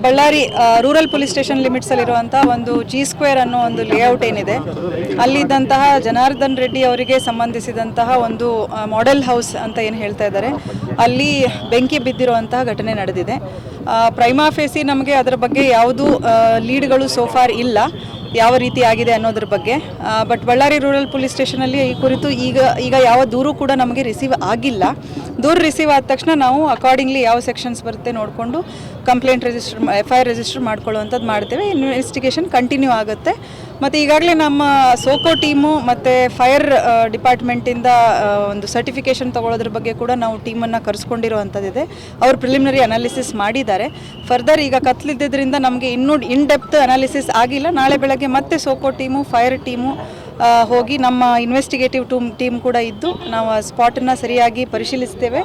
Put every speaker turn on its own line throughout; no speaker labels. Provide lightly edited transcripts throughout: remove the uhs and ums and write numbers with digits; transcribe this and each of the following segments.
Ballari rural police station ಲಿಮಿಟ್ಸಲ್ಲಿರುವಂಥ ಒಂದು G² ಅನ್ನೋ ಒಂದು ಲೇಔಟ್ ಏನಿದೆ, ಅಲ್ಲಿದ್ದಂತಹ ಜನಾರ್ದನ್ ರೆಡ್ಡಿ ಅವರಿಗೆ ಸಂಬಂಧಿಸಿದಂತಹ ಒಂದು ಮಾಡೆಲ್ ಹೌಸ್ ಅಂತ ಏನು ಹೇಳ್ತಾ ಇದ್ದಾರೆ, ಅಲ್ಲಿ ಬೆಂಕಿ ಬಿದ್ದಿರುವಂತಹ ಘಟನೆ ನಡೆದಿದೆ. ಪ್ರೈಮಾ ಫೇಸಿ ನಮಗೆ ಅದರ ಬಗ್ಗೆ ಯಾವುದೂ ಲೀಡ್ಗಳು ಸೋಫಾರ್ ಇಲ್ಲ, ಯಾವ ರೀತಿ ಆಗಿದೆ ಅನ್ನೋದ್ರ ಬಗ್ಗೆ. ಬಟ್ ಬಳ್ಳಾರಿ ರೂರಲ್ ಪೊಲೀಸ್ ಸ್ಟೇಷನಲ್ಲಿ ಈ ಕುರಿತು ಈಗ ಯಾವ ದೂರು ಕೂಡ ನಮಗೆ ರಿಸೀವ್ ಆಗಿಲ್ಲ. ದೂರು ರಿಸೀವ್ ಆದ ತಕ್ಷಣ ನಾವು ಅಕಾರ್ಡಿಂಗ್ಲಿ ಯಾವ ಸೆಕ್ಷನ್ಸ್ ಬರುತ್ತೆ ನೋಡಿಕೊಂಡು ಕಂಪ್ಲೇಂಟ್ FIR ರಿಜಿಸ್ಟರ್ ಮಾಡ್ಕೊಳ್ಳುವಂಥದ್ದು ಮಾಡ್ತೇವೆ. ಇನ್ವೆಸ್ಟಿಗೇಷನ್ ಕಂಟಿನ್ಯೂ ಆಗುತ್ತೆ. ಮತ್ತು ಈಗಾಗಲೇ ನಮ್ಮ ಸೋಕೋ ಟೀಮು ಮತ್ತು ಫೈರ್ ಡಿಪಾರ್ಟ್ಮೆಂಟಿಂದ ಒಂದು ಸರ್ಟಿಫಿಕೇಷನ್ ತೊಗೊಳೋದ್ರ ಬಗ್ಗೆ ಕೂಡ ನಾವು ಟೀಮನ್ನು ಕರೆಸ್ಕೊಂಡಿರುವಂಥದ್ದಿದೆ. ಅವರು ಪ್ರಿಲಿಮಿನರಿ ಅನಾಲಿಸಿಸ್ ಮಾಡಿದ್ದಾರೆ. ಫರ್ದರ್ ಈಗ ಕತ್ಲಿದ್ದರಿಂದ ನಮಗೆ ಇನ್ನೂ ಇನ್ ಡೆಪ್ತ್ ಅನಾಲಿಸಿಸ್ ಆಗಿಲ್ಲ. ನಾಳೆ ಬೆಳಗ್ಗೆ ಮತ್ತೆ ಸೋಕೋ ಟೀಮು ಫೈರ್ ಟೀಮು ಹೋಗಿ ನಮ್ಮ ಇನ್ವೆಸ್ಟಿಗೇಟಿವ್ ಟೀಮ್ ಕೂಡ ಇದ್ದು ನಾವು ಆ ಸ್ಪಾಟನ್ನು ಸರಿಯಾಗಿ ಪರಿಶೀಲಿಸ್ತೇವೆ.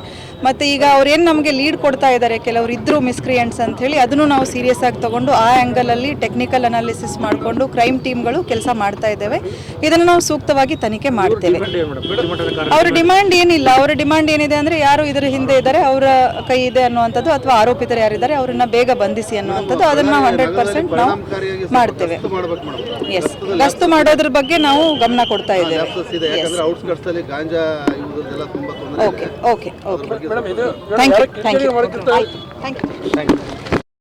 ಮತ್ತು ಈಗ ಅವ್ರೇನು ನಮಗೆ ಲೀಡ್ ಕೊಡ್ತಾ ಇದ್ದಾರೆ, ಕೆಲವರು ಇದ್ದರು ಮಿಸ್ಕ್ರಿಯೆಂಟ್ಸ್ ಅಂಥೇಳಿ, ಅದನ್ನು ನಾವು ಸೀರಿಯಸ್ ಆಗಿ ತೊಗೊಂಡು ಆ ಆ್ಯಂಗಲಲ್ಲಿ ಟೆಕ್ನಿಕಲ್ ಅನಾಲಿಸಿಸ್ ಮಾಡಿಕೊಂಡು ಕ್ರೈಮ್ ಟೀಮ್ಗಳು ಕೆಲಸ ಮಾಡ್ತಾ ಇದ್ದೇವೆ. ಇದನ್ನು ನಾವು ಸೂಕ್ತವಾಗಿ ತನಿಖೆ ಮಾಡ್ತೇವೆ. ಅವರ ಡಿಮ್ಯಾಂಡ್ ಏನಿಲ್ಲ. ಅವರ ಡಿಮ್ಯಾಂಡ್ ಏನಿದೆ ಅಂದರೆ ಯಾರು ಇದರ ಹಿಂದೆ ಇದ್ದಾರೆ, ಅವರ ಕೈ ಇದೆ ಅನ್ನುವಂಥದ್ದು, ಅಥವಾ ಆರೋಪಿತರು ಯಾರಿದ್ದಾರೆ ಅವರನ್ನ ಬೇಗ ಬಂಧಿಸಿ ಅನ್ನುವಂಥದ್ದು. ಅದನ್ನು 100% ನಾವು ಮಾಡ್ತೇವೆ. ಎಸ್, ಗಸ್ತು ಮಾಡೋದ್ರ ಬಗ್ಗೆ ನಾವು ಗಮನ ಕೊಡ್ತಾ ಇದ್ದೇವೆ. Okay okay okay, thank you.